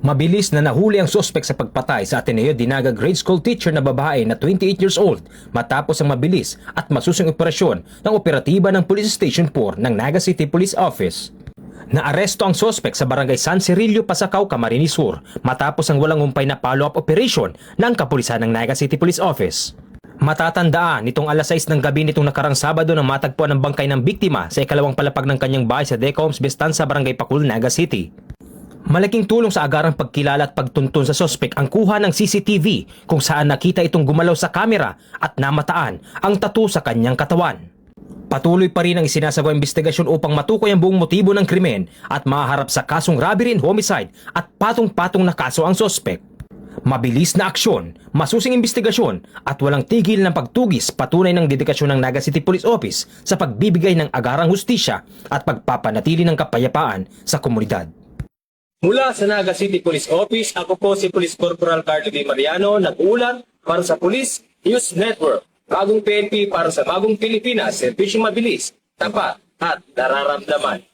Mabilis na nahuli ang suspek sa pagpatay sa Ateneo Dinaga grade school teacher na babae na 28 years old matapos ang mabilis at masusing operasyon ng operatiba ng Police Station 4 ng Naga City Police Office. Naaresto ang suspek sa barangay San Cirillo, Pasacao, Camarines Sur matapos ang walang humpay na follow-up operation ng kapulisan ng Naga City Police Office. Matatandaan, nitong alas 6 ng gabi nitong nakarang Sabado nang matagpuan ang bangkay ng biktima sa ikalawang palapag ng kanyang bahay sa Decoms Bestan sa barangay Pacul, Naga City. Malaking tulong sa agarang pagkilala at pagtuntun sa sospek ang kuha ng CCTV kung saan nakita itong gumalaw sa kamera at namataan ang tattoo sa kanyang katawan. Patuloy pa rin ang isinasagawang investigasyon upang matukoy ang buong motibo ng krimen at maharap sa kasong robbery and homicide at patong-patong na kaso ang sospek. Mabilis na aksyon, masusing investigasyon at walang tigil ng pagtugis patunay ng dedikasyon ng Naga City Police Office sa pagbibigay ng agarang hustisya at pagpapanatili ng kapayapaan sa komunidad. Mula sa Naga City Police Office, ako po si Police Corporal Carlo D. Mariano, nag-uulat para sa Police News Network. Bagong PNP para sa bagong Pilipinas, serbisyong mabilis, tapat at nararamdaman.